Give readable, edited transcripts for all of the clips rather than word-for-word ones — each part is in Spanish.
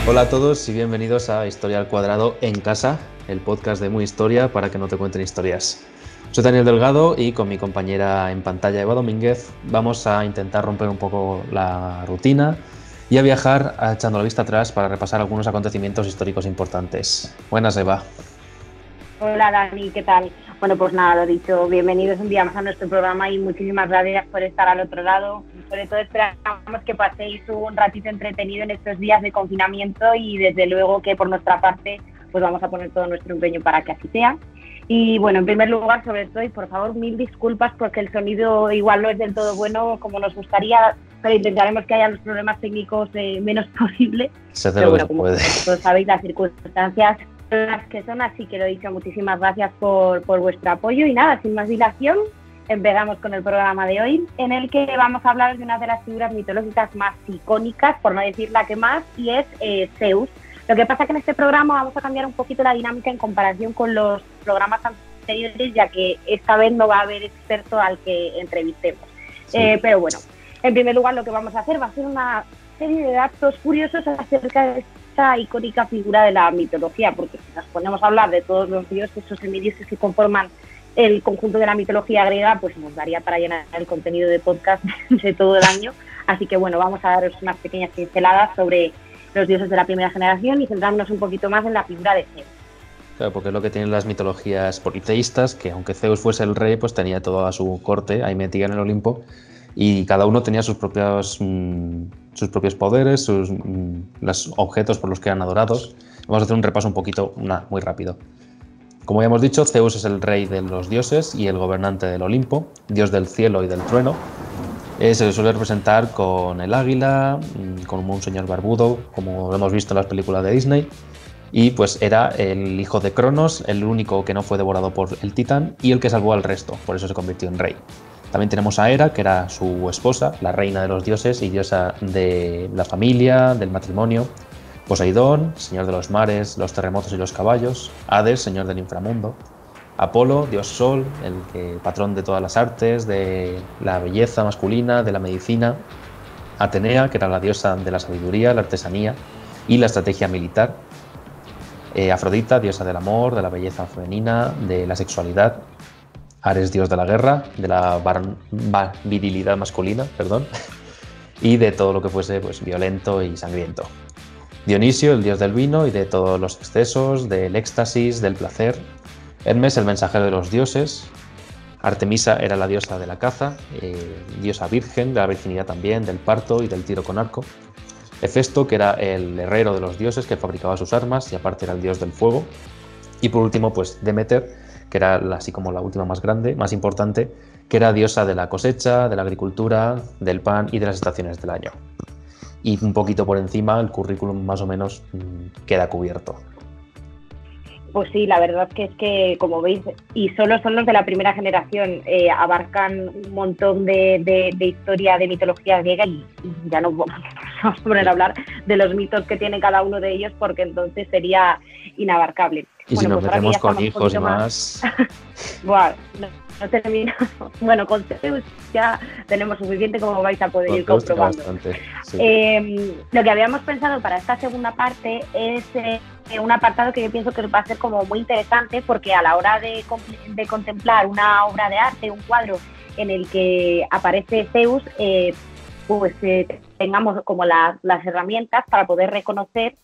Hola a todos y bienvenidos a Historia al Cuadrado en Casa, el podcast de Muy Historia para que no te cuenten historias. Soy Daniel Delgado y con mi compañera en pantalla Eva Domínguez vamos a intentar romper un poco la rutina y a viajar echando la vista atrás para repasar algunos acontecimientos históricos importantes. Buenas, Eva. Hola Dani, ¿qué tal? Bueno, pues nada, lo dicho, bienvenidos un día más a nuestro programa y muchísimas gracias por estar al otro lado. Sobre todo esperamos que paséis un ratito entretenido en estos días de confinamiento y desde luego que por nuestra parte pues vamos a poner todo nuestro empeño para que así sea. Y bueno, en primer lugar, sobre todo, y por favor, mil disculpas porque el sonido igual no es del todo bueno como nos gustaría, pero intentaremos que haya los problemas técnicos menos posible. Se hace lo que se puede. Como todos sabéis, las circunstancias las que son, así que lo dicho, muchísimas gracias por vuestro apoyo y nada, sin más dilación, empezamos con el programa de hoy, en el que vamos a hablar de una de las figuras mitológicas más icónicas, por no decir la que más, y es Zeus. Lo que pasa que en este programa vamos a cambiar un poquito la dinámica en comparación con los programas anteriores, ya que esta vez no va a haber experto al que entrevistemos. Sí. Pero bueno, en primer lugar lo que vamos a hacer va a ser una serie de datos curiosos acerca de esta icónica figura de la mitología, porque si nos ponemos a hablar de todos los dioses o semidioses que conforman el conjunto de la mitología griega, pues nos daría para llenar el contenido de podcast de todo el año. Así que bueno, vamos a daros unas pequeñas pinceladas sobre los dioses de la primera generación y centrarnos un poquito más en la figura de Zeus. Claro, porque es lo que tienen las mitologías politeístas, que aunque Zeus fuese el rey, pues tenía todo a su corte ahí metida en el Olimpo y cada uno tenía sus propios poderes, los objetos por los que eran adorados. Vamos a hacer un repaso un poquito, muy rápido. Como ya hemos dicho, Zeus es el rey de los dioses y el gobernante del Olimpo, dios del cielo y del trueno. Se le suele representar con el águila, como un señor barbudo, como lo hemos visto en las películas de Disney. Y pues era el hijo de Cronos, el único que no fue devorado por el titán y el que salvó al resto, por eso se convirtió en rey. También tenemos a Hera, que era su esposa, la reina de los dioses y diosa de la familia, del matrimonio. Poseidón, señor de los mares, los terremotos y los caballos. Hades, señor del inframundo. Apolo, dios sol, patrón de todas las artes, de la belleza masculina, de la medicina. Atenea, que era la diosa de la sabiduría, la artesanía y la estrategia militar. Afrodita, diosa del amor, de la belleza femenina, de la sexualidad. Ares, dios de la guerra, de la virilidad masculina, y de todo lo que fuese pues, violento y sangriento. Dionisio, el dios del vino y de todos los excesos, del éxtasis, del placer. Hermes, el mensajero de los dioses. Artemisa era la diosa de la caza, diosa virgen, de la virginidad también, del parto y del tiro con arco. Hefesto, que era el herrero de los dioses que fabricaba sus armas y aparte era el dios del fuego. Y por último, pues Demeter, que era así como la última más grande, más importante, que era diosa de la cosecha, de la agricultura, del pan y de las estaciones del año. Y un poquito por encima, el currículum más o menos queda cubierto. Pues sí, la verdad que es que, como veis, y solo son los de la primera generación, abarcan un montón de historia, de mitología griega y ya no vamos a poner a hablar de los mitos que tiene cada uno de ellos porque entonces sería inabarcable. Y si nos metemos con hijos y más... Bueno, no terminamos. Bueno, con Zeus ya tenemos suficiente como vais a poder ir comprobando. Bastante, sí. Lo que habíamos pensado para esta segunda parte es un apartado que yo pienso que va a ser como muy interesante porque a la hora de contemplar una obra de arte, un cuadro en el que aparece Zeus, tengamos como las herramientas para poder reconocer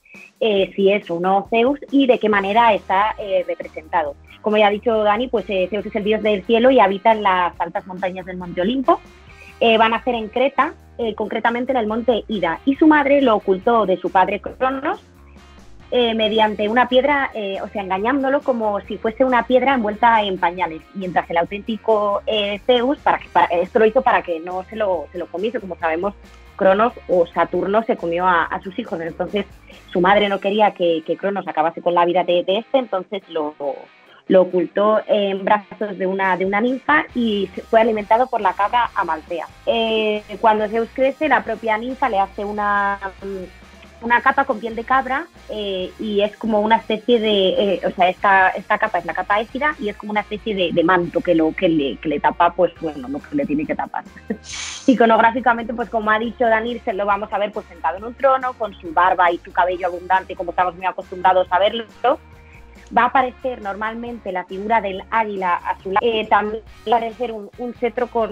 si es o no Zeus y de qué manera está representado. Como ya ha dicho Dani, pues Zeus es el dios del cielo y habita en las altas montañas del Monte Olimpo. Va a nacer en Creta, concretamente en el monte Ida, y su madre lo ocultó de su padre Cronos mediante una piedra, engañándolo como si fuese una piedra envuelta en pañales, mientras el auténtico Zeus, esto lo hizo para que no se lo comiese. Como sabemos, Cronos o Saturno se comió a sus hijos, entonces su madre no quería que Cronos acabase con la vida de este, entonces lo ocultó en brazos de una ninfa y fue alimentado por la cabra Amaltea. Cuando Zeus crece, la propia ninfa le hace una una capa con piel de cabra y es como una especie de, o sea, esta capa es la capa éfida y es como una especie de manto que le tapa, pues bueno, lo que le tiene que tapar. Iconográficamente, pues como ha dicho Dani, se lo vamos a ver pues sentado en un trono, con su barba y su cabello abundante, como estamos muy acostumbrados a verlo. Va a aparecer normalmente la figura del águila a su lado. También va a aparecer un cetro como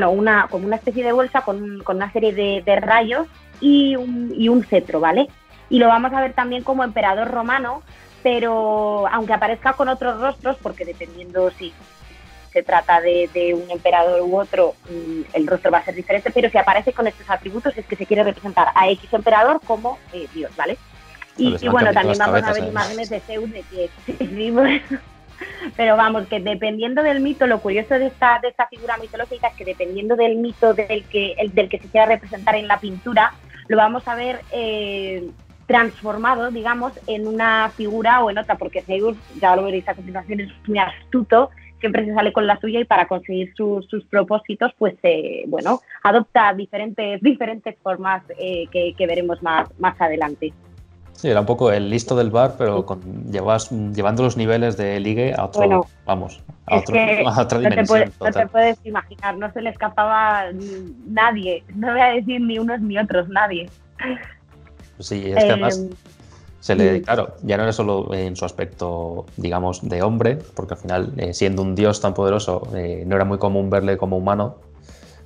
una especie de bolsa con una serie de rayos y un cetro, ¿vale? Y lo vamos a ver también como emperador romano, pero aunque aparezca con otros rostros, porque dependiendo si se trata de un emperador u otro, el rostro va a ser diferente, pero si aparece con estos atributos es que se quiere representar a X emperador como Dios, ¿vale? Y bueno, también vamos a ver imágenes de Zeus de que sí, bueno. Pero vamos, que dependiendo del mito, lo curioso de esta figura mitológica es que dependiendo del mito del que se quiera representar en la pintura, lo vamos a ver transformado, digamos, en una figura o en otra, porque Zeus, ya lo veréis a continuación, es muy astuto, siempre se sale con la suya y para conseguir sus propósitos, pues bueno, adopta diferentes formas que veremos más adelante. Sí, era un poco el listo del bar, pero llevando los niveles de ligue a otro, bueno, a otra dimensión. No te puedes imaginar, no se le escapaba nadie, no voy a decir ni unos ni otros, nadie. Sí, es que además claro, ya no era solo en su aspecto, digamos, de hombre, porque al final, siendo un dios tan poderoso, no era muy común verle como humano,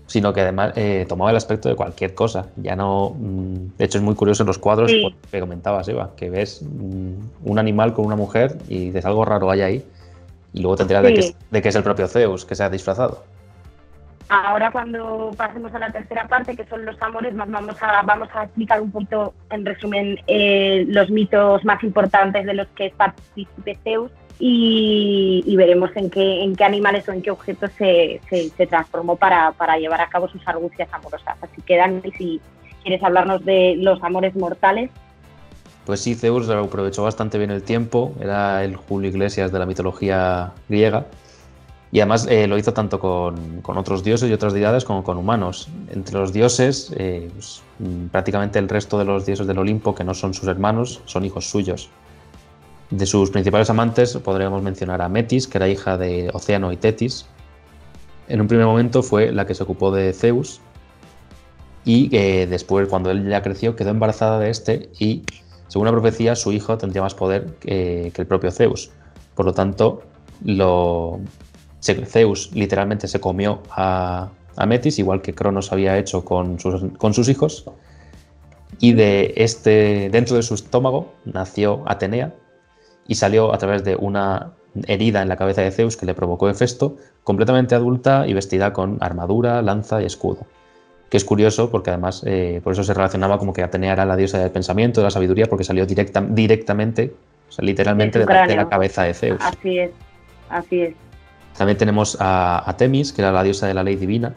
sino que además tomaba el aspecto de cualquier cosa. Ya no, de hecho es muy curioso en los cuadros que comentabas, Eva, que ves un animal con una mujer y dices algo raro hay ahí y luego te enteras de que es el propio Zeus que se ha disfrazado. Ahora cuando pasemos a la tercera parte, que son los amores, vamos a explicar un poquito, en resumen, los mitos más importantes de los que participe Zeus. Y veremos en qué animales o en qué objetos se transformó para llevar a cabo sus argucias amorosas. Así que, Dani, si quieres hablarnos de los amores mortales. Pues sí, Zeus aprovechó bastante bien el tiempo, era el Julio Iglesias de la mitología griega y además lo hizo tanto con otros dioses y otras deidades como con humanos. Entre los dioses, pues, prácticamente el resto de los dioses del Olimpo, que no son sus hermanos, son hijos suyos. De sus principales amantes podríamos mencionar a Metis, que era hija de Océano y Tetis. En un primer momento fue la que se ocupó de Zeus y después, cuando él ya creció, quedó embarazada de este y, según la profecía, su hijo tendría más poder que el propio Zeus. Por lo tanto, Zeus literalmente se comió a Metis, igual que Cronos había hecho con sus hijos, y dentro de su estómago nació Atenea, y salió a través de una herida en la cabeza de Zeus que le provocó Hefesto, completamente adulta y vestida con armadura, lanza y escudo. Que es curioso porque además por eso se relacionaba como que Atenea era la diosa del pensamiento, de la sabiduría, porque salió directamente, o sea, literalmente de la cabeza de Zeus. Así es. También tenemos a Temis, que era la diosa de la ley divina,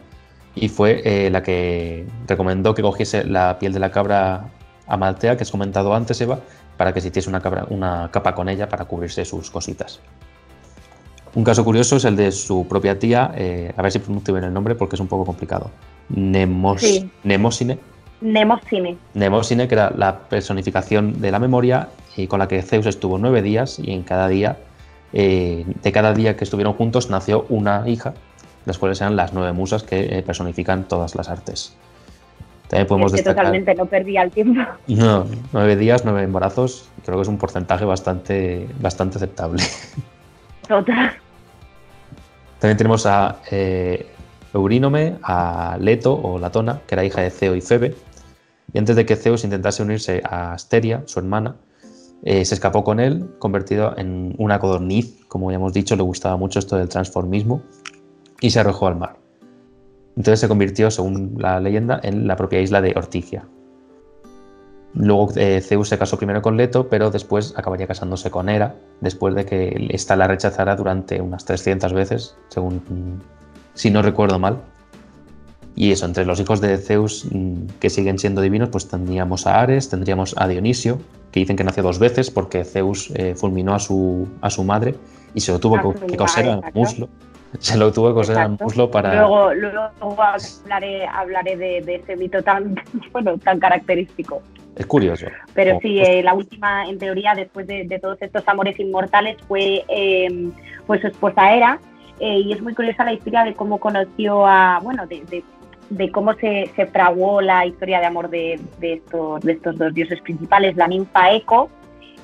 y fue la que recomendó que cogiese la piel de la cabra Amaltea, que has comentado antes, Eva, para que se hiciese una capa con ella para cubrirse sus cositas. Un caso curioso es el de su propia tía, a ver si pronuncio bien el nombre porque es un poco complicado. Nemosine, que era la personificación de la memoria y con la que Zeus estuvo 9 días y de cada día que estuvieron juntos nació una hija, las cuales eran las 9 musas que personifican todas las artes. También podemos destacar... Totalmente no perdía el tiempo. No, 9 días, 9 embarazos, creo que es un porcentaje bastante aceptable. Total. También tenemos a Eurínome, a Leto o Latona, que era hija de Ceo y Febe, y antes de que Zeus intentase unirse a Asteria, su hermana, se escapó con él, convertido en una codorniz, como ya hemos dicho, le gustaba mucho esto del transformismo, y se arrojó al mar. Entonces se convirtió, según la leyenda, en la propia isla de Ortigia. Luego Zeus se casó primero con Leto, pero después acabaría casándose con Hera, después de que ésta la rechazara durante unas 300 veces, si no recuerdo mal. Y eso, entre los hijos de Zeus que siguen siendo divinos, pues tendríamos a Ares, tendríamos a Dionisio, que dicen que nació 2 veces porque Zeus fulminó a su madre y se lo tuvo que coser al muslo. Se lo tuvo que coser al muslo para... Luego hablaré de ese mito tan característico. Es curioso. Pero sí, la última, en teoría, después de todos estos amores inmortales, fue pues su esposa Hera. Y es muy curiosa la historia de cómo conoció a, bueno, de cómo se fraguó la historia de amor de estos dos dioses principales. La ninfa Eco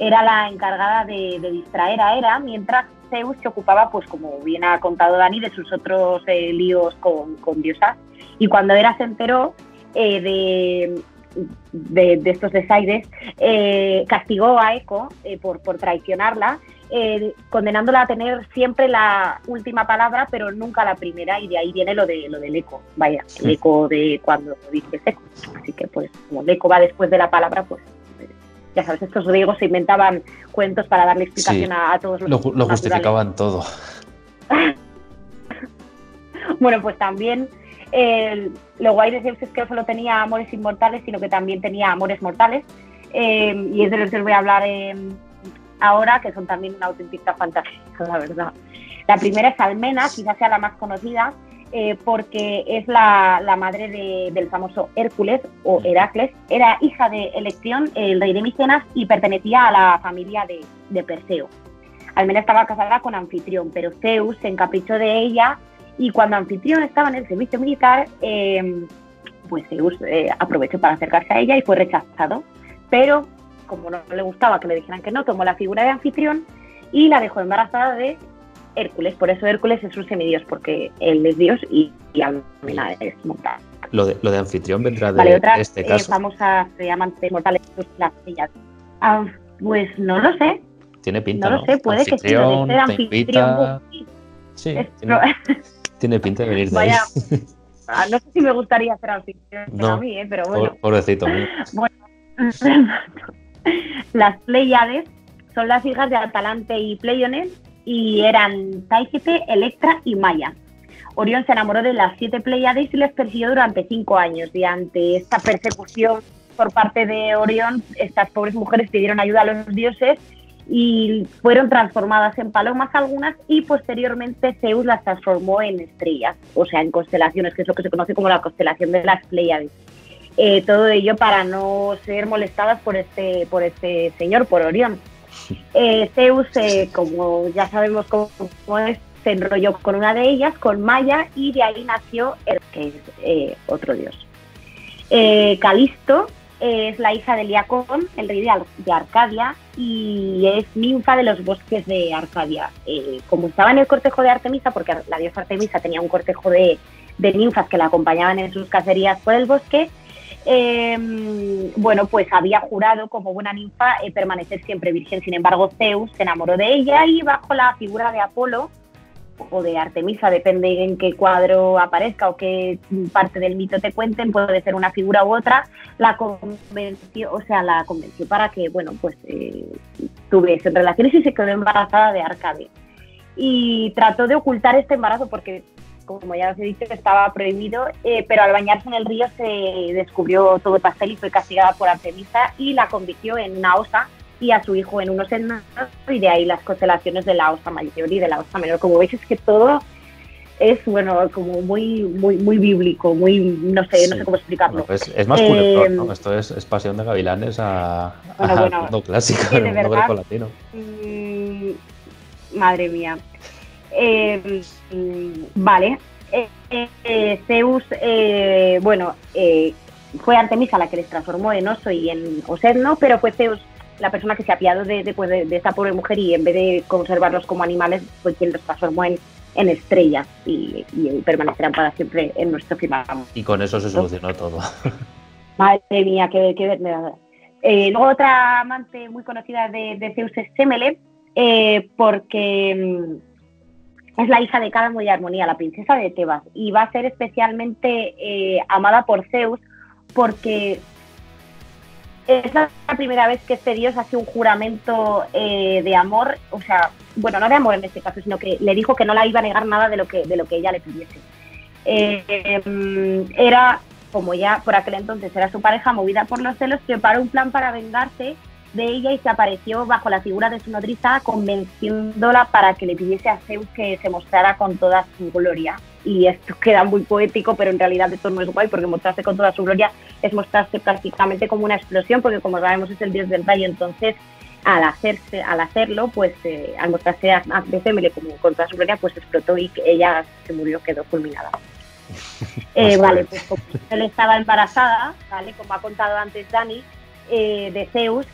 era la encargada de distraer a Hera, mientras Zeus se ocupaba, pues como bien ha contado Dani, de sus otros líos con diosas. Y cuando Hera se enteró de estos desaires, castigó a Eco por traicionarla, condenándola a tener siempre la última palabra, pero nunca la primera, y de ahí viene lo del eco, vaya, el eco de cuando dices eco. Así que, pues, como el eco va después de la palabra, pues, ya sabes, estos griegos se inventaban cuentos para darle explicación a todos los lo justificaban todo. Bueno, pues también lo guay de Zeus es que no solo tenía amores inmortales, sino que también tenía amores mortales, y es de los que os voy a hablar ahora, que son también una auténtica fantasía, la verdad. La primera es Almena, quizás sea la más conocida, porque es la madre del famoso Hércules o Heracles. Era hija de Elección, el rey de Micenas, y pertenecía a la familia de Perseo. Almena estaba casada con Anfitrión, pero Zeus se encaprichó de ella, y cuando Anfitrión estaba en el servicio militar, pues Zeus aprovechó para acercarse a ella y fue rechazado. Pero como no le gustaba que le dijeran que no, tomó la figura de Anfitrión y la dejó embarazada de Hércules. Por eso Hércules es un semidios, porque él es dios y Almena es mortal. Lo de Anfitrión vendrá de este caso. Famosas amantes mortales, las ellas. Pues no lo sé. Tiene pinta, no lo sé, puede que sí, lo de ser Anfitrión. Sí, tiene pinta de venir de Vaya, ahí. No sé si me gustaría ser Anfitrión a mí, pero bueno. Pobrecito mío. Bueno, las Pléyades son las hijas de Atalante y Pléiones, y eran Taígete, Electra y Maya. Orión se enamoró de las 7 Pléyades y les persiguió durante 5 años, y ante esta persecución por parte de Orión, estas pobres mujeres pidieron ayuda a los dioses y fueron transformadas en palomas algunas, y posteriormente Zeus las transformó en estrellas, o sea, en constelaciones, que es lo que se conoce como la constelación de las Pléyades. Todo ello para no ser molestadas por este señor, por Orión. Zeus, como ya sabemos cómo es, se enrolló con una de ellas, con Maya, y de ahí nació que es otro dios. Calisto es la hija de Liacón, el rey de Arcadia, y es ninfa de los bosques de Arcadia. Como estaba en el cortejo de Artemisa, porque la diosa Artemisa tenía un cortejo de ninfas que la acompañaban en sus cacerías por el bosque, bueno, pues había jurado como buena ninfa permanecer siempre virgen. Sin embargo, Zeus se enamoró de ella y, bajo la figura de Apolo o de Artemisa, depende en qué cuadro aparezca o qué parte del mito te cuenten, puede ser una figura u otra, la convenció para que, bueno, pues tuviesen relaciones, y se quedó embarazada de Arcade. Y trató de ocultar este embarazo porque, como ya os he dicho, estaba prohibido, pero al bañarse en el río se descubrió todo el pastel y fue castigada por Artemisa, y la convirtió en una osa, y a su hijo en un oseno, y de ahí las constelaciones de la osa mayor y de la osa menor. Como veis, es que todo es, bueno, como muy bíblico, muy, no sé cómo explicarlo. Bueno, es más puro, ¿no? Esto es pasión de gavilanes al mundo clásico, el mundo grecolatino. Madre mía. Vale. Zeus, fue Artemisa la que les transformó en oso y en osedno, pero fue Zeus la persona que se apiadó de esta pobre mujer, y en vez de conservarlos como animales, fue quien los transformó en estrellas, y permanecerán para siempre en nuestro firmamento. Y con eso se solucionó todo. Madre mía, qué verdad. Luego, otra amante muy conocida de Zeus es Semele, porque es la hija de Cadmo y Armonía, la princesa de Tebas, y va a ser especialmente amada por Zeus porque es la primera vez que este dios hace un juramento de amor, o sea, bueno, no de amor en este caso, sino que le dijo que no la iba a negar nada de lo que ella le pidiese. Era, como ya por aquel entonces era su pareja, movida por los celos, preparó un plan para vengarse de ella y se apareció bajo la figura de su nodriza, convenciéndola para que le pidiese a Zeus que se mostrara con toda su gloria y esto queda muy poético, pero en realidad esto no es guay, porque mostrarse con toda su gloria es mostrarse prácticamente como una explosión, porque como sabemos es el dios del rayo. Entonces al hacerlo, pues al mostrarse a Semele como con toda su gloria, pues explotó y ella se murió, quedó fulminada. Vale, pues como él estaba embarazada, ¿vale? Como ha contado antes Dani, de Zeus,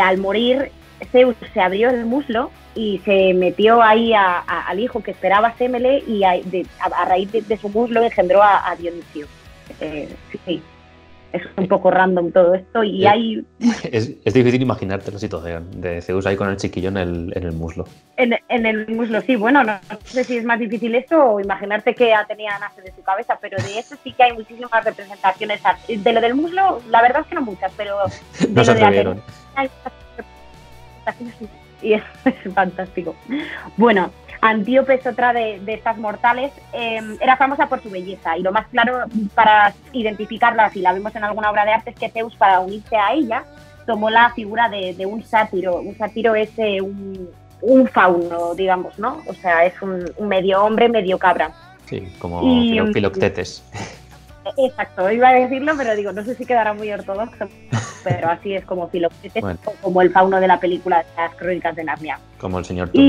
al morir Zeus se abrió el muslo y se metió ahí al hijo que esperaba Semele, y a raíz de su muslo engendró a Dionisio. Sí, es un poco random todo esto y hay... Es difícil imaginarte la situación de Zeus ahí con el chiquillo en el muslo. En el muslo, sí. Bueno, no sé si es más difícil esto o imaginarte que Atenea nace de su cabeza, pero de eso sí que hay muchísimas representaciones. De lo del muslo, la verdad es que no muchas, pero... No se atrevieron. Y eso es fantástico. Bueno, Antíope es otra de estas mortales. Era famosa por su belleza, y lo más claro para identificarla, si la vemos en alguna obra de arte, es que Zeus, para unirse a ella, tomó la figura de un sátiro. Un sátiro es un fauno, digamos, ¿no? O sea, es un medio hombre, medio cabra. Sí, como Filoctetes. Exacto, iba a decirlo, pero digo, no sé si quedará muy ortodoxo, pero así es como Filoctetes, bueno, como el fauno de la película de las Crónicas de Narnia. Como el señor Tom.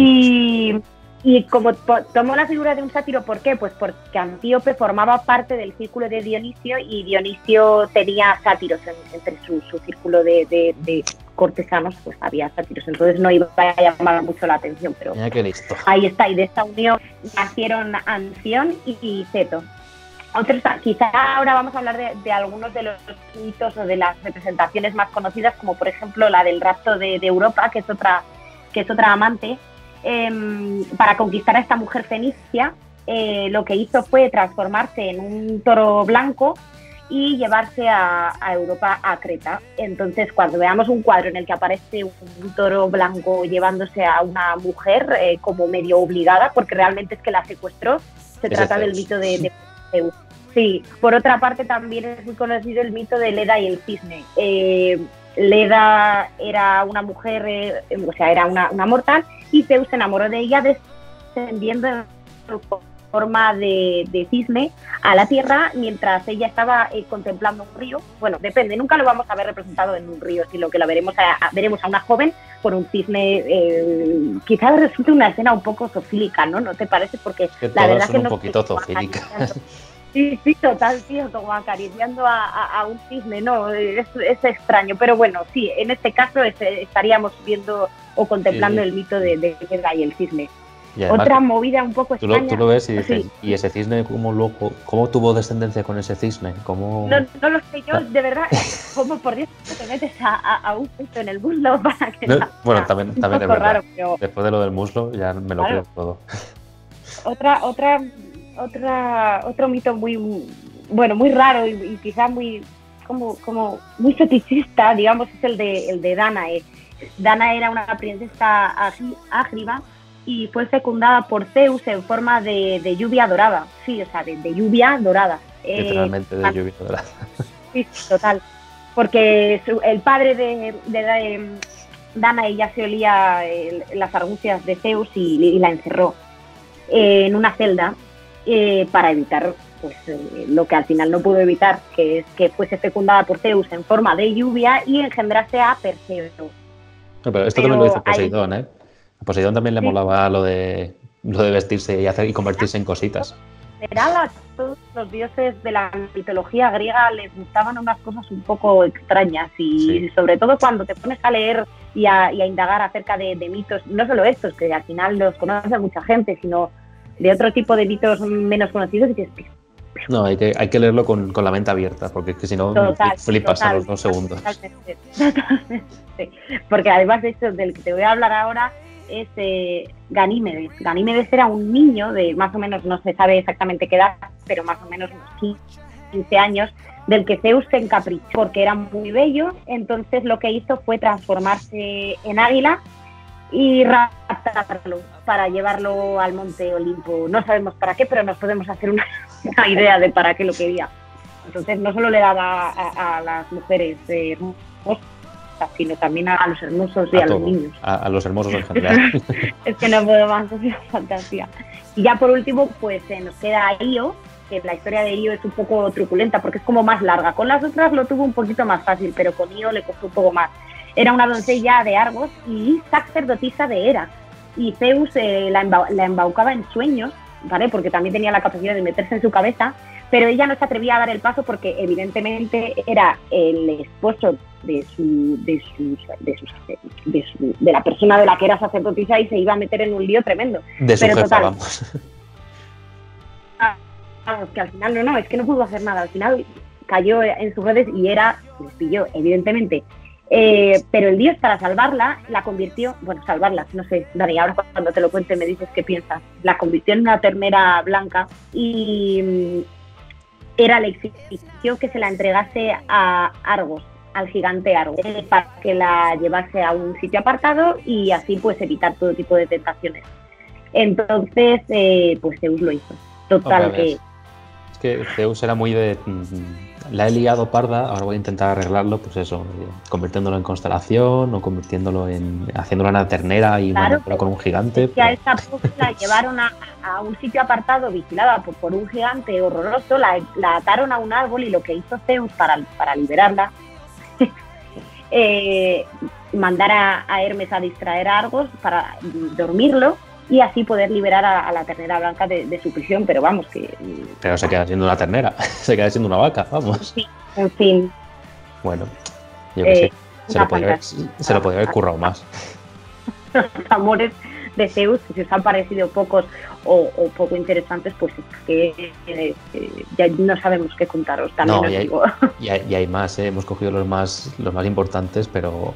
Y como tomó la figura de un sátiro, ¿por qué? Pues porque Antíope formaba parte del círculo de Dionisio, y Dionisio tenía sátiros entre su círculo de cortesanos, pues había sátiros, entonces no iba a llamar mucho la atención, pero mira qué listo. Ahí está, y de esta unión nacieron Anfión y Ceto. Quizá ahora vamos a hablar de algunos de los mitos o de las representaciones más conocidas, como por ejemplo la del rapto de Europa, que es otra amante. Para conquistar a esta mujer fenicia, lo que hizo fue transformarse en un toro blanco y llevarse a Europa, a Creta. Entonces, cuando veamos un cuadro en el que aparece un toro blanco llevándose a una mujer como medio obligada, porque realmente es que la secuestró, se trata del mito de Zeus. Sí, por otra parte también es muy conocido el mito de Leda y el cisne. Leda era una mujer, o sea, era una mortal, y Zeus se enamoró de ella descendiendo en forma de cisne a la tierra mientras ella estaba contemplando un río. Bueno, depende, nunca lo vamos a ver representado en un río, sino que lo veremos a una joven con un cisne. Quizás resulte una escena un poco zoofílica, ¿no? ¿No te parece? Porque la verdad que un poquito zoofílica. Sí, total, tío, como acariciando a un cisne, no, es extraño, pero bueno, sí, en este caso estaríamos viendo o contemplando el mito de Leda y el cisne. Y además, otra movida un poco extraña. Tú lo ves y dices, ¿y ese cisne cómo tuvo descendencia con ese cisne? ¿Cómo... No lo sé yo, de verdad, ¿cómo por Dios te metes a un punto en el muslo para que... No, bueno, también es verdad, raro, pero... después de lo del muslo ya me lo creo todo. Otro mito muy raro y quizá muy como muy fetichista, digamos, es el de Danae. Danae era una princesa ágriba y fue fecundada por Zeus en forma de lluvia dorada. Sí, o sea, de lluvia dorada. Literalmente de lluvia dorada. Sí, total. Porque el padre de Danae ya se olía las argucias de Zeus y la encerró en una celda para evitar pues lo que al final no pudo evitar, que es que fuese fecundada por Zeus en forma de lluvia y engendrase a Perseo. No, pero esto también lo hizo Poseidón, ¿eh? A Poseidón también le molaba lo de vestirse y convertirse en cositas. A todos los dioses de la mitología griega les gustaban unas cosas un poco extrañas y sobre todo cuando te pones a leer y a indagar acerca de mitos, no solo estos, que al final los conoce mucha gente, sino de otro tipo de mitos menos conocidos, y dices... No, hay que leerlo con la mente abierta, porque es que si no flipas a los 2 segundos. Totalmente. Porque además de esto del que te voy a hablar ahora es Ganímedes. Ganímedes era un niño de más o menos, no se sabe exactamente qué edad, pero más o menos unos 15 años, del que Zeus se encaprichó porque era muy bello. Entonces lo que hizo fue transformarse en águila y raptarlo para llevarlo al monte Olimpo. No sabemos para qué, pero nos podemos hacer una idea de para qué lo quería. Entonces no solo le daba a las mujeres hermosas, sino también a los hermosos y a los niños. A los hermosos en general. Es que no puedo más, es una fantasía. Y ya por último, pues nos queda Io, que la historia de Io es un poco truculenta porque es como más larga. Con las otras lo tuvo un poquito más fácil, pero con Io le costó un poco más. Era una doncella de Argos y sacerdotisa de Hera. Y Zeus la embaucaba en sueños, ¿vale? Porque también tenía la capacidad de meterse en su cabeza, pero ella no se atrevía a dar el paso porque evidentemente era el esposo de la persona de la que era sacerdotisa y se iba a meter en un lío tremendo. De su jefa, vamos. Vamos, que al final es que no pudo hacer nada. Al final cayó en sus redes y les pilló, evidentemente. Pero el dios, para salvarla, la convirtió, salvarla, no sé, Dani, ahora cuando te lo cuente me dices qué piensas, la convirtió en una ternera blanca y Hera le exigió que se la entregase a Argos, al gigante Argos, para que la llevase a un sitio apartado y así pues evitar todo tipo de tentaciones. Entonces, pues Zeus lo hizo. Total, Es que Zeus era muy de... La he liado parda, ahora voy a intentar arreglarlo, pues eso, convirtiéndolo en constelación o haciéndolo una ternera y claro, bueno, con un gigante. Que a esta pobre la llevaron a un sitio apartado vigilada por un gigante horroroso, la ataron a un árbol y lo que hizo Zeus para liberarla, mandar a Hermes a distraer a Argos para dormirlo y así poder liberar a la ternera blanca de su prisión, pero vamos que... Pero se queda siendo una ternera, se queda siendo una vaca, vamos. Sí, en fin. Bueno, yo qué sé, se lo podría haber currado más. Los amores de Zeus, que si os han parecido pocos o poco interesantes, pues es que ya no sabemos qué contaros. También y hay más, hemos cogido los más importantes, pero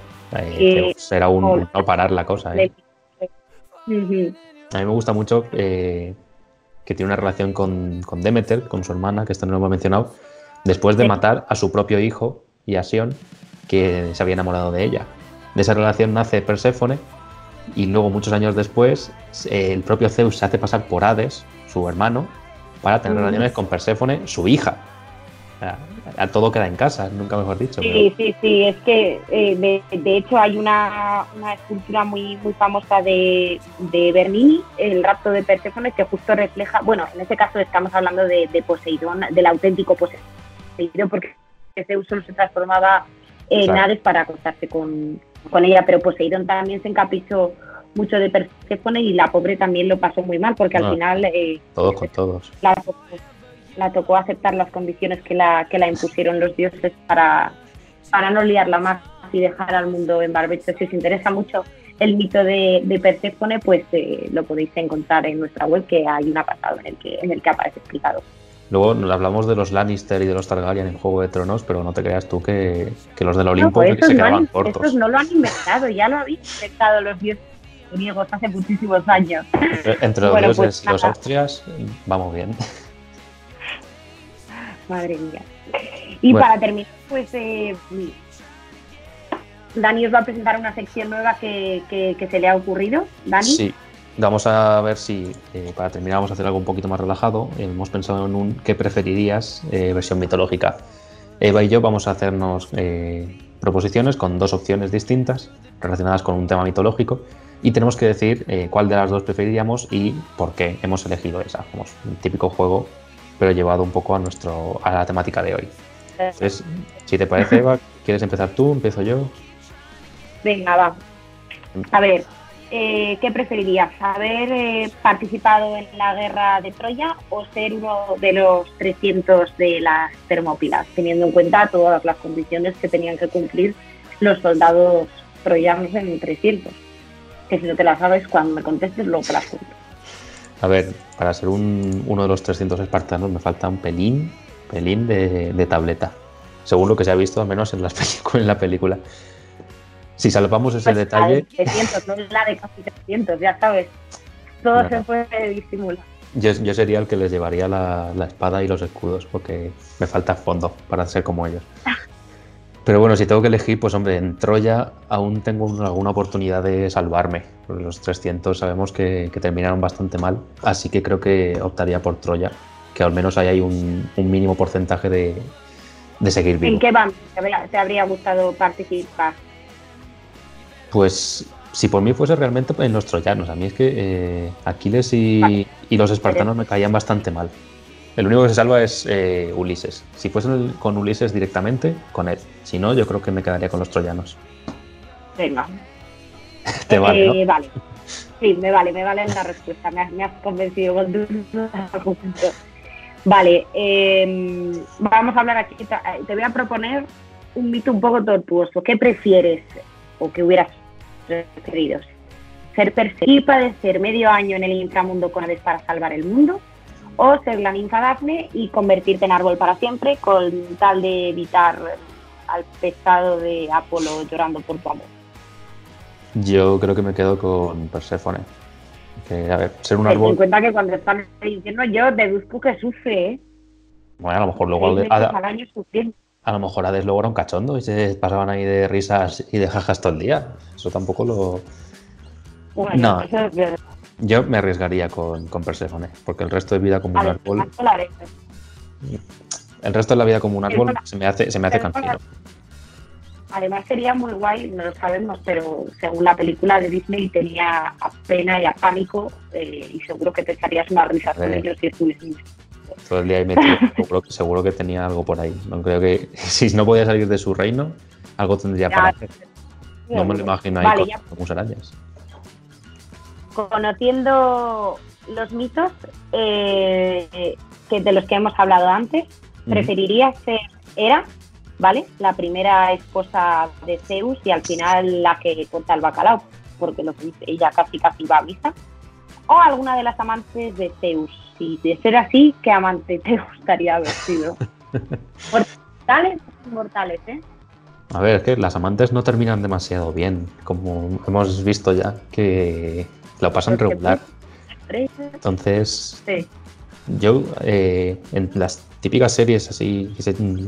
será no parar la cosa. A mí me gusta mucho que tiene una relación con Demeter, con su hermana, que esto no lo hemos mencionado, después de matar a su propio hijo, Iasion, que se había enamorado de ella. De esa relación nace Perséfone y luego, muchos años después, el propio Zeus se hace pasar por Hades, su hermano, para tener relaciones con Perséfone, su hija. A todo queda en casa, nunca mejor dicho. Sí, es que de hecho hay una escultura muy muy famosa de Bernini, el rapto de Perséfone, que justo refleja, bueno, en este caso estamos hablando de Poseidón, del auténtico Poseidón, porque Zeus solo se transformaba en Hades para acostarse con ella, pero Poseidón también se encaprichó mucho de Perséfone y la pobre también lo pasó muy mal, porque al final... todos con todos. La tocó aceptar las condiciones que la impusieron los dioses para no liarla más y dejar al mundo en barbecho. Si os interesa mucho el mito de Perséfone, pues lo podéis encontrar en nuestra web, que hay un apartado en el que aparece explicado. Luego hablamos de los Lannister y de los Targaryen en Juego de Tronos, pero no te creas tú que los del Olimpo se quedaban cortos. Estos no lo han inventado, ya lo habían inventado los dioses griegos hace muchísimos años. Entre los dioses y los austrias, vamos bien. Madre mía. Y para terminar, pues Dani os va a presentar una sección nueva que se le ha ocurrido. ¿Dani? Sí, vamos a ver si para terminar vamos a hacer algo un poquito más relajado. Hemos pensado en un ¿qué preferirías? Versión mitológica. Eva y yo vamos a hacernos proposiciones con dos opciones distintas relacionadas con un tema mitológico y tenemos que decir cuál de las dos preferiríamos y por qué hemos elegido esa. Como un típico juego, pero llevado un poco a la temática de hoy. Entonces, si te parece, Eva, ¿quieres empezar tú? ¿Empiezo yo? Venga, va. A ver, ¿qué preferirías? ¿Haber participado en la guerra de Troya o ser uno de los 300 de las Termópilas, teniendo en cuenta todas las condiciones que tenían que cumplir los soldados troyanos en 300? Que si no te las sabes, cuando me contestes, luego te las cuento. A ver, para ser uno de los 300 espartanos me falta un pelín de tableta, según lo que se ha visto, al menos en la película. Si salvamos ese detalle... 300, no es la de casi 300, ya sabes. Todo se puede disimular. Yo sería el que les llevaría la espada y los escudos, porque me falta fondo para ser como ellos. Pero bueno, si tengo que elegir, pues hombre, en Troya aún tengo alguna oportunidad de salvarme. Los 300 sabemos que terminaron bastante mal, así que creo que optaría por Troya, que al menos ahí hay un mínimo porcentaje de seguir vivo. ¿En qué bando te habría gustado participar? Pues si por mí fuese realmente en los troyanos. A mí es que Aquiles y los espartanos me caían bastante mal. El único que se salva es Ulises. Si fuese con Ulises directamente, con él. Si no, yo creo que me quedaría con los troyanos. Venga. Te vale, ¿no? Vale. Sí, me vale la respuesta. Me has convencido con tu argumento. Vale, vamos a hablar aquí. Te voy a proponer un mito un poco tortuoso. ¿Qué prefieres o qué hubieras preferido? ¿Ser perseguido y padecer medio año en el inframundo con Hades para salvar el mundo? ¿O ser la ninfa Dafne y convertirte en árbol para siempre con tal de evitar al pescado de Apolo llorando por tu amor? Yo creo que me quedo con Perséfone. Que, a ver, ser un árbol... Ten en cuenta que cuando están diciendo yo deduzco que sufre, ¿eh? Bueno, a lo mejor luego... A lo mejor Hades luego era un cachondo y se pasaban ahí de risas y de jajas todo el día. Eso tampoco lo... Bueno, no, eso es verdad. Yo me arriesgaría con Perséfone, porque el resto de vida como un árbol... El resto de la vida como un árbol se me hace cansino. Además sería muy guay, no lo sabemos, pero según la película de Disney tenía a pena y a pánico y seguro que te echarías unas risas con ellos si estuvieses. Todo el día ahí metido, seguro que tenía algo por ahí. No creo que si no podía salir de su reino, algo tendría para hacer. No me lo imagino ahí con musarañas. Conociendo los mitos que de los que hemos hablado antes, preferirías ser Hera, ¿vale? La primera esposa de Zeus y al final la que corta el bacalao, porque ella casi va a misa, o alguna de las amantes de Zeus. Si de ser así, ¿qué amante te gustaría haber sido? Mortales, ¿eh? A ver, es que las amantes no terminan demasiado bien, como hemos visto ya, que lo pasan regular. Entonces, sí. Yo en las típicas series así,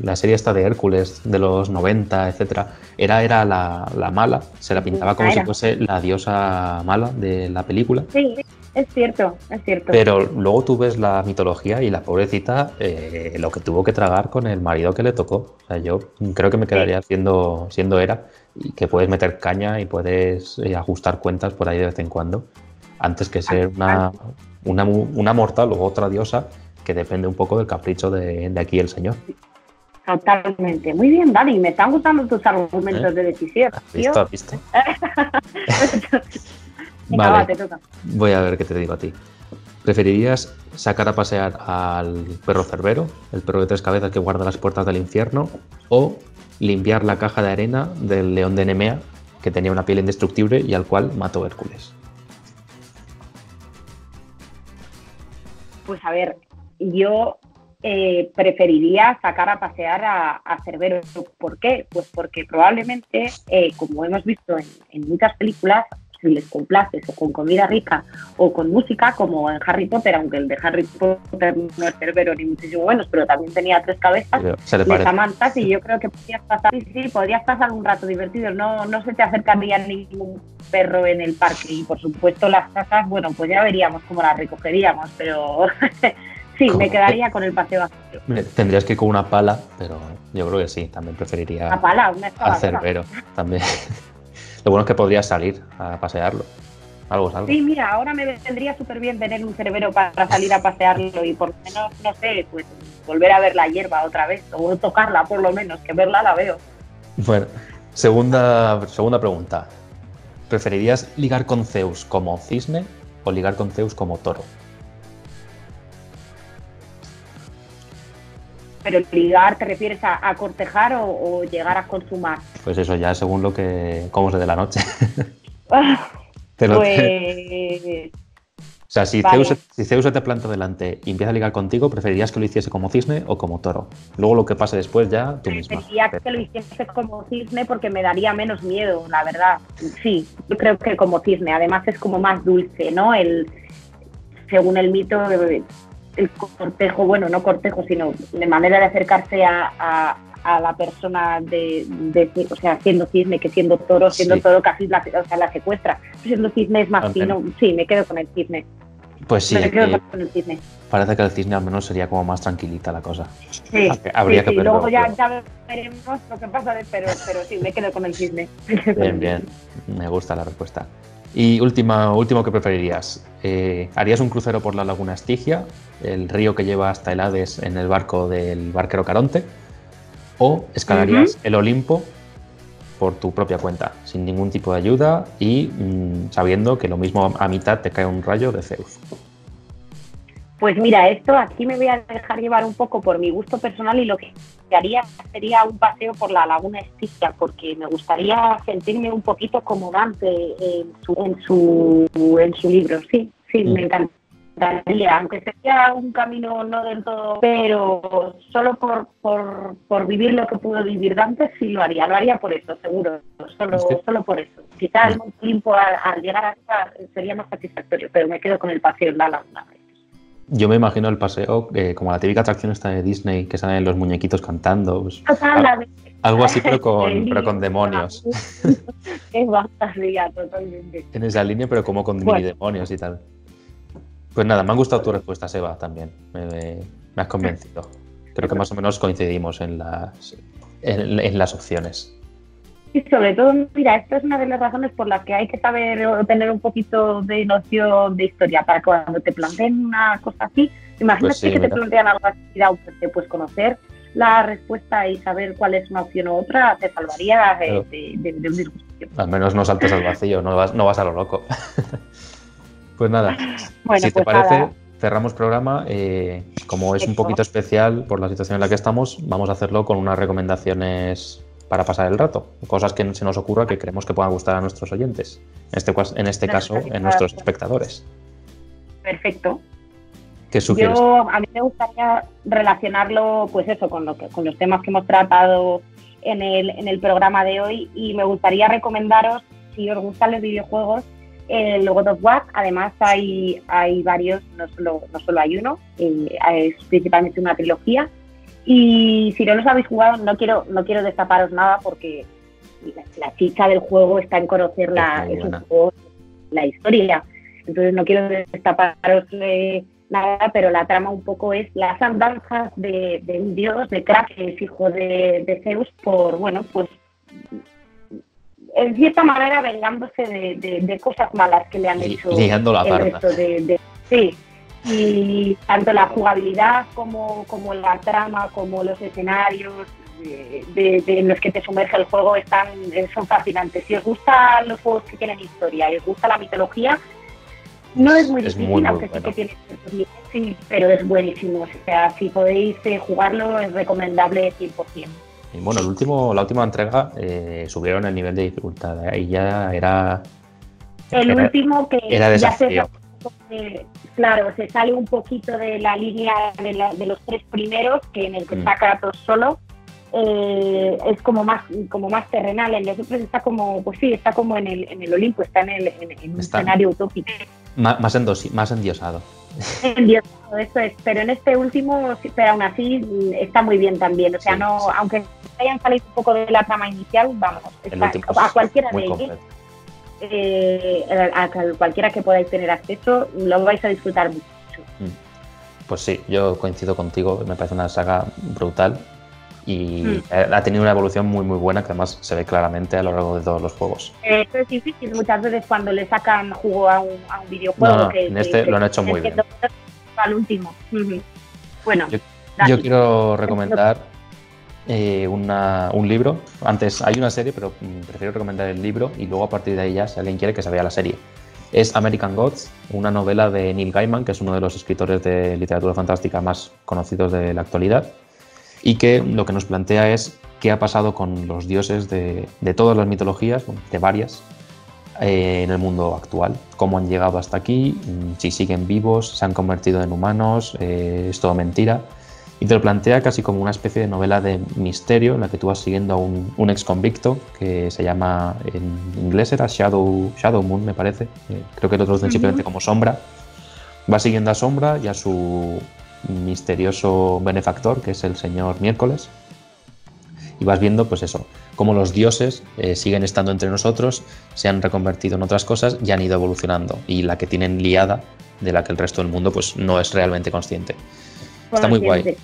la serie esta de Hércules de los 90, etcétera, era la mala, se la pintaba como si fuese la diosa mala de la película. Sí, es cierto. Pero luego tú ves la mitología y la pobrecita lo que tuvo que tragar con el marido que le tocó. O sea, yo creo que me quedaría siendo Hera, y que puedes meter caña y puedes ajustar cuentas por ahí de vez en cuando, antes que ser una mortal o otra diosa que depende un poco del capricho de aquí el señor. Totalmente. Muy bien, Dani, me están gustando tus argumentos de decisión. ¿Has visto? Venga, vale, te toca. Voy a ver qué te digo a ti. ¿Preferirías sacar a pasear al perro Cerbero, el perro de 3 cabezas que guarda las puertas del infierno, o limpiar la caja de arena del león de Nemea, que tenía una piel indestructible y al cual mató Hércules? Pues a ver, yo preferiría sacar a pasear a Cerbero. ¿Por qué? Pues porque probablemente, como hemos visto en muchas películas, si les complaces o con comida rica o con música, como en Harry Potter, aunque el de Harry Potter no es Cerbero ni muchísimo menos, pero también tenía 3 cabezas, les amantas y yo creo que podrías pasar un rato divertido. No se te acercaría ningún perro en el parque y por supuesto las casas, bueno, pues ya veríamos cómo las recogeríamos, pero sí, me quedaría con el paseo vacío. Tendrías que ir con una pala, pero yo creo que sí, también preferiría una pala, una a Cerbero también. Lo bueno es que podrías salir a pasearlo. Algo. Sí, mira, ahora me vendría súper bien tener un Cerbero para salir a pasearlo y por lo menos, no sé, pues volver a ver la hierba otra vez, o tocarla por lo menos, que verla la veo. Bueno, segunda pregunta. ¿Preferirías ligar con Zeus como cisne o ligar con Zeus como toro? ¿Pero ligar te refieres a cortejar o llegar a consumar? Pues eso ya según cómo se dé la noche. O sea, si Zeus se te planta delante y empieza a ligar contigo, ¿preferirías que lo hiciese como cisne o como toro? Luego lo que pase después ya tú misma. Preferiría que lo hiciese como cisne porque me daría menos miedo, la verdad. Sí, yo creo que como cisne. Además es como más dulce, ¿no? Según el mito, el cortejo, bueno, no cortejo, sino de manera de acercarse a la persona o sea, siendo cisne que siendo toro casi la secuestra. Siendo cisne es más fino. Sí, me quedo con el cisne. Pues sí, Me quedo con el cisne. parece que el cisne al menos sería como más tranquilita la cosa. Sí, Habría que verlo. Luego ya veremos lo que pasa, pero sí, me quedo con el cisne. Bien, me gusta la respuesta. Y último que preferirías. ¿Harías un crucero por la laguna Estigia, el río que lleva hasta el Hades en el barco del barquero Caronte? ¿O escalarías el Olimpo por tu propia cuenta, sin ningún tipo de ayuda y sabiendo que lo mismo a mitad te cae un rayo de Zeus? Pues mira, aquí me voy a dejar llevar un poco por mi gusto personal y lo que haría sería un paseo por la laguna Estigia, porque me gustaría sentirme un poquito como Dante en su libro. Sí, me encantaría, aunque sería un camino no del todo, pero solo por vivir lo que pudo vivir Dante, sí lo haría por eso, seguro, solo por eso. Quizá el Monte Olimpo al llegar arriba sería más satisfactorio, pero me quedo con el paseo en la laguna. Yo me imagino el paseo como la típica atracción esta de Disney, que salen los muñequitos cantando. Pues, algo así, pero con demonios. Es fantasía, totalmente. En esa línea, pero como con mini demonios y tal. Pues nada, me han gustado tus respuestas, Eva, también. Me has convencido. Creo que más o menos coincidimos en las opciones. Y sobre todo, mira, esta es una de las razones por las que hay que saber o tener un poquito de noción de historia, para cuando te planteen una cosa así, imagínate que te plantean algo así, pues conocer la respuesta y saber cuál es una opción u otra, te salvaría de un disgusto. Al menos no saltes al vacío, no vas a lo loco. Pues nada, si te parece, cerramos programa. Como es un poquito especial por la situación en la que estamos, vamos a hacerlo con unas recomendaciones para pasar el rato, cosas que se nos ocurra que creemos que puedan gustar a nuestros oyentes, en este caso, en nuestros espectadores. Perfecto. ¿Qué sugieres? A mí me gustaría relacionarlo, pues eso, con los temas que hemos tratado en el programa de hoy, y me gustaría recomendaros, si os gustan los videojuegos, el God of War. Además hay varios, no solo hay uno, es principalmente una trilogía. Y si no los habéis jugado, no quiero destaparos nada, porque la chicha del juego está en conocer la historia. Entonces no quiero destaparos nada, pero la trama un poco es las andanzas de un dios, de Kratos, que es hijo de Zeus, pues en cierta manera vengándose de cosas malas que le han hecho liando la parda. Resto sí. Y tanto la jugabilidad como la trama, como los escenarios de los que te sumerge el juego son fascinantes. Si os gustan los juegos que tienen historia y os gusta la mitología, no es muy difícil, aunque sí que tiene ciertos límites, pero es buenísimo. O sea, si podéis jugarlo, es recomendable 100%. Y bueno, la última entrega subieron el nivel de dificultad, y ya era... último que era desafío. Claro, se sale un poquito de la línea de los tres primeros, que en el que está Kratos solo, es como más terrenal. En los otros está como, pues sí, está como en el Olimpo, está en un escenario utópico. Más endiosado. Endiosado, eso es. Pero en este último, pero aún así está muy bien también. O sea, sí, aunque hayan salido un poco de la trama inicial, vamos, a cualquiera de ellos. A cualquiera que podáis tener acceso, lo vais a disfrutar mucho. Pues sí, yo coincido contigo, me parece una saga brutal y ha tenido una evolución muy muy buena, que además se ve claramente a lo largo de todos los juegos. Esto es difícil muchas veces cuando le sacan jugo a un videojuego. En este lo han hecho muy bien. Al último. Bueno, yo quiero recomendar un libro. Antes hay una serie, pero prefiero recomendar el libro y luego a partir de ahí ya, si alguien quiere, que se vea la serie. Es American Gods, una novela de Neil Gaiman, que es uno de los escritores de literatura fantástica más conocidos de la actualidad, y que lo que nos plantea es qué ha pasado con los dioses de todas las mitologías, de varias, en el mundo actual, cómo han llegado hasta aquí, si siguen vivos, se han convertido en humanos, es todo mentira. Y te lo plantea casi como una especie de novela de misterio en la que tú vas siguiendo a un ex convicto que se llama, en inglés era Shadow Moon, me parece. Creo que lo traducen simplemente como Sombra. Vas siguiendo a Sombra y a su misterioso benefactor, que es el señor Miércoles. Y vas viendo, pues eso, cómo los dioses siguen estando entre nosotros, se han reconvertido en otras cosas y han ido evolucionando. Y la que tienen liada de la que el resto del mundo pues no es realmente consciente. Está muy guay.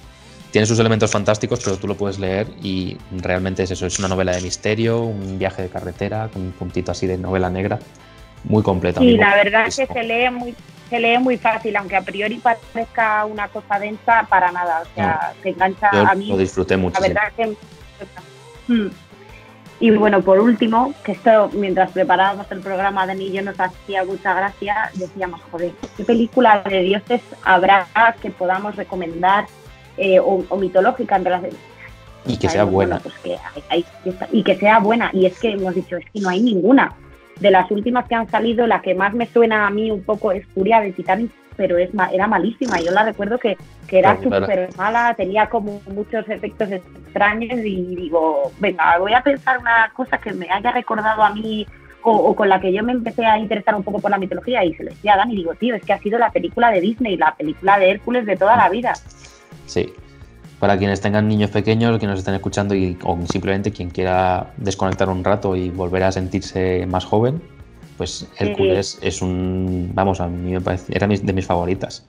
Tiene sus elementos fantásticos, pero tú lo puedes leer y realmente es eso, es una novela de misterio, un viaje de carretera, con un puntito así de novela negra, muy completa. Sí, la verdad es que se lee muy fácil, aunque a priori parezca una cosa densa, para nada, o sea, se engancha. Yo a mí. Lo disfruté mucho. La verdad que... Y bueno, por último, que esto mientras preparábamos el programa, Dani y yo nos hacía mucha gracia, decíamos, joder, ¿qué película de dioses habrá que podamos recomendar o mitológica en relación? Y que sea buena. Bueno, pues y que sea buena. Y es que hemos dicho, es que no hay ninguna. De las últimas que han salido, la que más me suena a mí un poco es Furia de Titanic, pero era malísima. Yo la recuerdo que era súper mala, tenía como muchos efectos extraños y digo, venga, voy a pensar una cosa que me haya recordado a mí o con la que yo me empecé a interesar un poco por la mitología, y se lo decía a Dani y digo, tío, es que ha sido la película de Disney, la película de Hércules de toda la vida. Sí. Para quienes tengan niños pequeños, que nos estén escuchando o simplemente quien quiera desconectar un rato y volver a sentirse más joven, pues Hércules es vamos, a mí me parece, era de mis favoritas.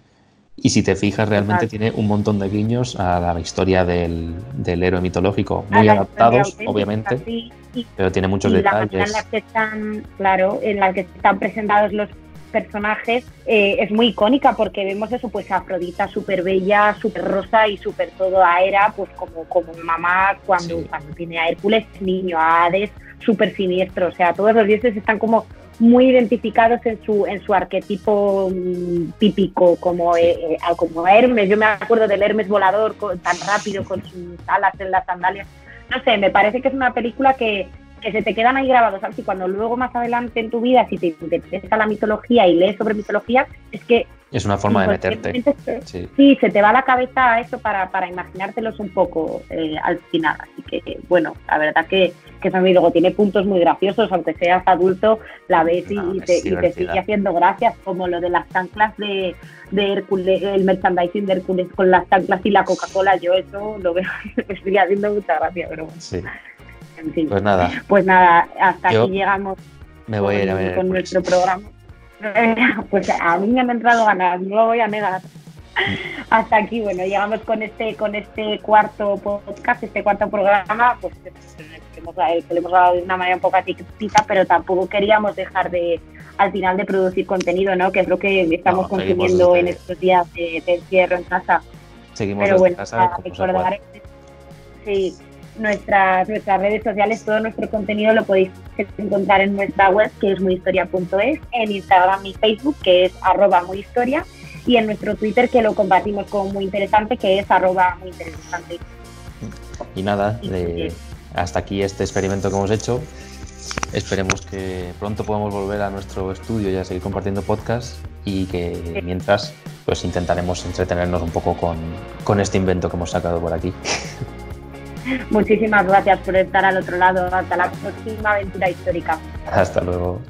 Y si te fijas, realmente tiene un montón de guiños a la historia del héroe mitológico, muy adaptados, obviamente, sí, pero tiene muchos detalles. La manera en la que en la que están presentados los personajes es muy icónica, porque vemos eso, pues a Afrodita súper bella, súper rosa y súper todo, a Hera pues como mamá cuando tiene a Hércules niño, a Hades súper siniestro, o sea, todos los dioses están como muy identificados en su arquetipo típico, como Hermes. Yo me acuerdo del Hermes volador tan rápido con sus alas en las sandalias. No sé, me parece que es una película que se te quedan ahí grabados, ¿sabes? Y cuando luego más adelante en tu vida, si te interesa la mitología y lees sobre mitología, es que es una forma de meterte. Sí, se te va la cabeza a eso para imaginártelos un poco al final. Así que, bueno, la verdad que luego tiene puntos muy graciosos, aunque seas adulto, la ves y te sigue haciendo gracias, como lo de las chanclas de Hércules, el merchandising de Hércules con las chanclas y la Coca-Cola. Yo eso lo veo, me sigue haciendo mucha gracia, pero bueno. Sí. En fin. Pues nada, hasta aquí llegamos. Me voy a ir a ver con nuestro programa. Pues a mí me han entrado ganas, no lo voy a negar. Hasta aquí, bueno, llegamos con este cuarto podcast, este cuarto programa, pues que le hemos dado de una manera un poco atípica, pero tampoco queríamos dejar al final de producir contenido, ¿no? Que es lo que estamos consumiendo en estos días de encierro en casa. Seguimos pero bueno, casa, recordar nuestras redes sociales, todo nuestro contenido lo podéis encontrar en nuestra web, que es muyhistoria.es, en Instagram y Facebook, que es @muyhistoria, y en nuestro Twitter, que lo compartimos como muy interesante, que es @muyinteresante. Y nada, hasta aquí este experimento que hemos hecho. Esperemos que pronto podamos volver a nuestro estudio y a seguir compartiendo podcasts, y que mientras pues intentaremos entretenernos un poco con este invento que hemos sacado por aquí. Muchísimas gracias por estar al otro lado. Hasta la próxima aventura histórica. Hasta luego.